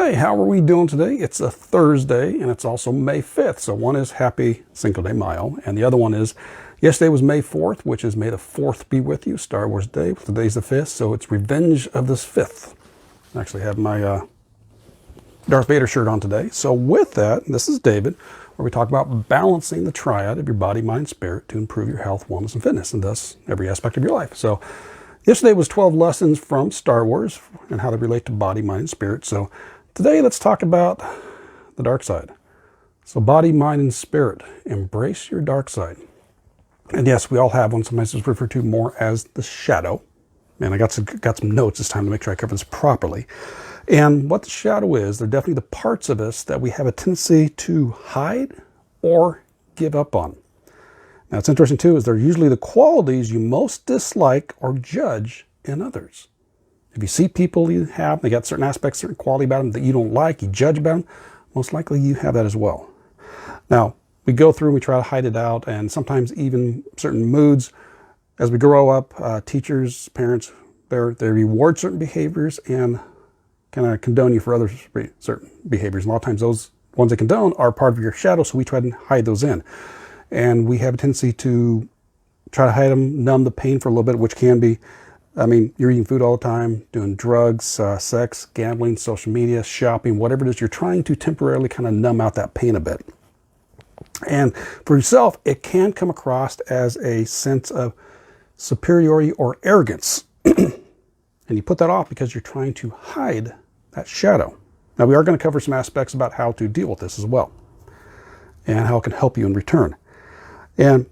Hi, how are we doing today? It's a Thursday and it's also May 5th. So one is Happy Cinco de Mayo and the other one is, yesterday was May 4th, which is May the 4th be with you, Star Wars Day. Today's the 5th, so it's Revenge of the 5th. I actually have my Darth Vader shirt on today. So with that, this is David, where we talk about balancing the triad of your body, mind, spirit to improve your health, wellness, and fitness, and thus every aspect of your life. So yesterday was 12 lessons from Star Wars and how they relate to body, mind, and spirit. So today, let's talk about the dark side. So body, mind, and spirit. Embrace your dark side. And yes, we all have one. Sometimes it's referred to more as the shadow. And I got some notes this time to make sure I cover this properly. And what the shadow is, they're definitely the parts of us that we have a tendency to hide or give up on. Now, what's interesting too is they're usually the qualities you most dislike or judge in others. If you see people they got certain aspects, certain quality about them that you don't like, you judge about them, most likely you have that as well. Now, we go through and we try to hide it out, and sometimes even certain moods, as we grow up, teachers, parents, they reward certain behaviors and kind of condone you for other certain behaviors. And a lot of times those ones they condone are part of your shadow, so we try to hide those in. And we have a tendency to try to hide them, numb the pain for a little bit, which can be, you're eating food all the time, doing drugs, sex, gambling, social media, shopping, whatever it is, you're trying to temporarily kind of numb out that pain a bit. And for yourself, it can come across as a sense of superiority or arrogance. And you put that off because you're trying to hide that shadow. Now, we are going to cover some aspects about how to deal with this as well and how it can help you in return. And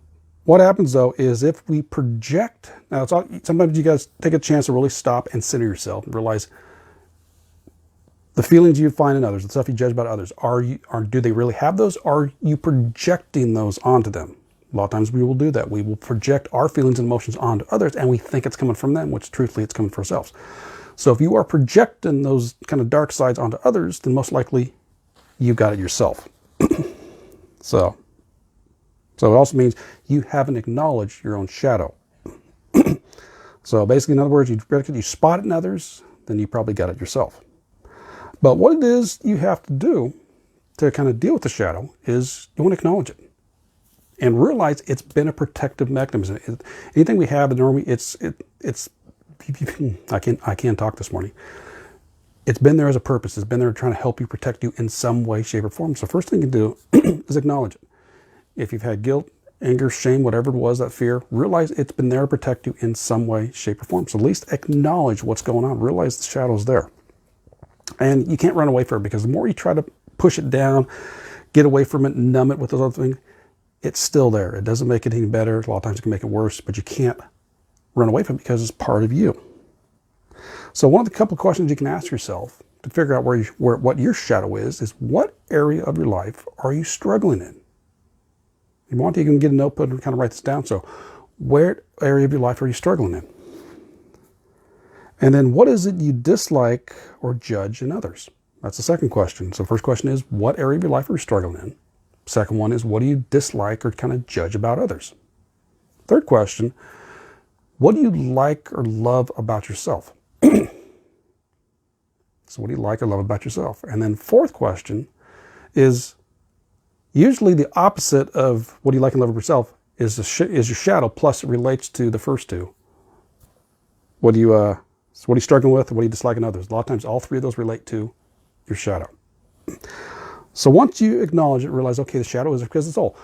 what happens though is if we project, now sometimes you guys take a chance to really stop and center yourself and realize the feelings you find in others, the stuff you judge about others, do they really have those? Are you projecting those onto them? A lot of times we will do that. We will project our feelings and emotions onto others and we think it's coming from them, which truthfully it's coming from ourselves. So if you are projecting those kind of dark sides onto others, then most likely you've got it yourself. So it also means you haven't acknowledged your own shadow. So basically, in other words, you spot it in others, then you probably got it yourself. But what it is you have to do to kind of deal with the shadow is you want to acknowledge it and realize it's been a protective mechanism. Anything we have, normally I can't talk this morning. It's been there as a purpose. It's been there trying to help you, protect you in some way, shape, or form. So first thing you can do is acknowledge it. If you've had guilt, anger, shame, whatever it was, that fear, realize it's been there to protect you in some way, shape, or form. So at least acknowledge what's going on. Realize the shadow's there. And you can't run away from it because the more you try to push it down, get away from it, numb it with those other things, it's still there. It doesn't make it any better. A lot of times it can make it worse, but you can't run away from it because it's part of you. So one of the couple of questions you can ask yourself to figure out what your shadow is what area of your life are you struggling in? If you want to, you can get a notebook and kind of write this down. So where area of your life are you struggling in? And then what is it you dislike or judge in others? That's the second question. So first question is, what area of your life are you struggling in? Second one is, what do you dislike or kind of judge about others? Third question, what do you like or love about yourself? So what do you like or love about yourself? And then fourth question is, usually the opposite of what do you like and love of yourself is your shadow, plus it relates to the first two. What are you struggling with? What do you dislike in others? A lot of times all three of those relate to your shadow. So once you acknowledge it, realize, okay, the shadow is because it's all.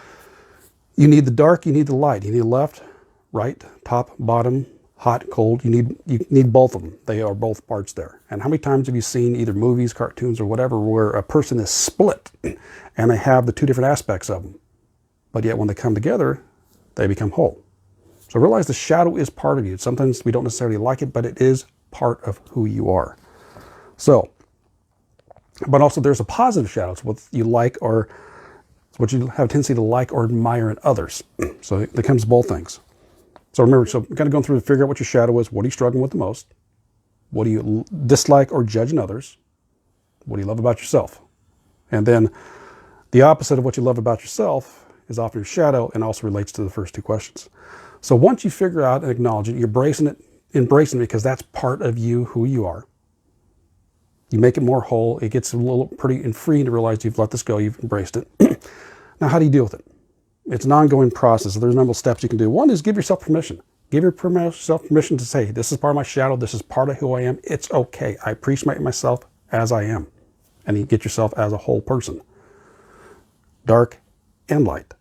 You need the dark, you need the light. You need left, right, top, bottom, hot, cold. You need both of them. They are both parts there. And how many times have you seen either movies, cartoons, or whatever, where a person is split and they have the two different aspects of them, but yet when they come together, they become whole. So realize the shadow is part of you. Sometimes we don't necessarily like it, but it is part of who you are. So, but also there's a positive shadow. It's what you like or what you have a tendency to like or admire in others. So it comes to both things. So remember, so kind of going through to figure out what your shadow is. What are you struggling with the most? What do you dislike or judge in others? What do you love about yourself? And then the opposite of what you love about yourself is often your shadow and also relates to the first two questions. So once you figure out and acknowledge it, you're embracing it because that's part of you, who you are. You make it more whole. It gets a little pretty and freeing to realize you've let this go. You've embraced it. Now, how do you deal with it? It's an ongoing process. So there's a number of steps you can do. One is give yourself permission. Give yourself permission to say, this is part of my shadow. This is part of who I am. It's okay. I appreciate myself as I am. And you get yourself as a whole person. Dark and light.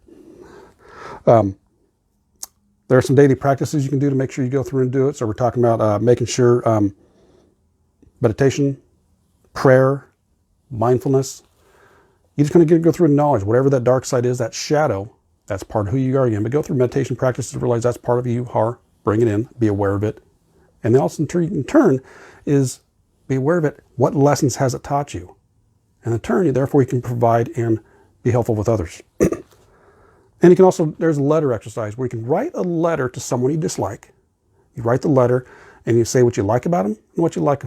There are some daily practices you can do to make sure you go through and do it. So we're talking about making sure meditation, prayer, mindfulness. You're just going to go through and acknowledge whatever that dark side is, that shadow, that's part of who you are again. But go through meditation practices to realize that's part of who you are. Bring it in, be aware of it. And then also in turn is be aware of it. What lessons has it taught you? And in turn, therefore, you can provide and be helpful with others. And you can also, there's a letter exercise where you can write a letter to someone you dislike. You write the letter and you say what you like about them and what you love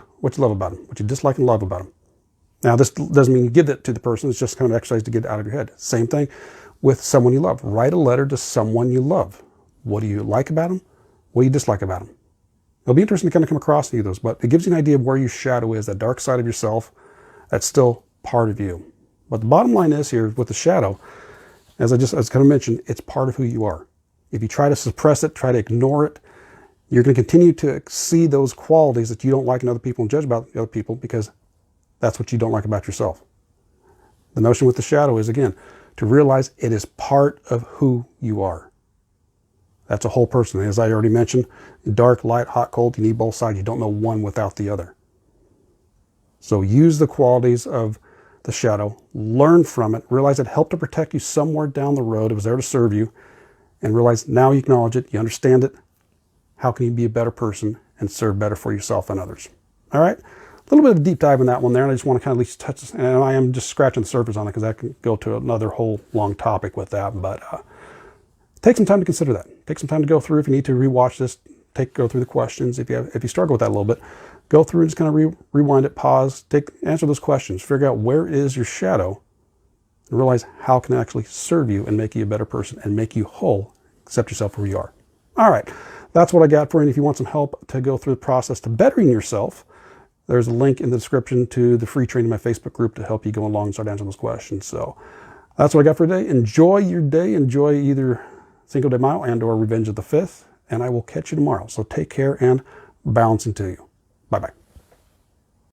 about them, what you dislike and love about them. Now, this doesn't mean you give it to the person. It's just kind of exercise to get it out of your head. Same thing with someone you love. Write a letter to someone you love. What do you like about them? What do you dislike about them? It'll be interesting to kind of come across any of those, but it gives you an idea of where your shadow is, that dark side of yourself that's still part of you. But the bottom line is here with the shadow, as kind of mentioned, it's part of who you are. If you try to suppress it, try to ignore it, you're going to continue to see those qualities that you don't like in other people and judge about the other people because that's what you don't like about yourself. The notion with the shadow is, again, to realize it is part of who you are. That's a whole person. As I already mentioned, dark, light, hot, cold, you need both sides. You don't know one without the other. So use the qualities of the shadow, learn from it, realize it helped to protect you somewhere down the road. It was there to serve you, and realize now you acknowledge it, you understand it. How can you be a better person and serve better for yourself and others? All right, a little bit of a deep dive in that one there, and I just want to kind of at least touch, and I am just scratching the surface on it because I can go to another whole long topic with that, but take some time to consider that. Take some time to go through. If you need to rewatch this, go through the questions. If you struggle with that a little bit, go through and just kind of rewind it, pause, answer those questions, figure out where is your shadow, and realize how can it actually serve you and make you a better person and make you whole, accept yourself for who you are. All right, that's what I got for you. And if you want some help to go through the process to bettering yourself, there's a link in the description to the free training in my Facebook group to help you go along and start answering those questions. So that's what I got for today. Enjoy your day. Enjoy either Cinco de Mayo and or Revenge of the 5th. And I will catch you tomorrow. So take care and balancing to you. Bye-bye.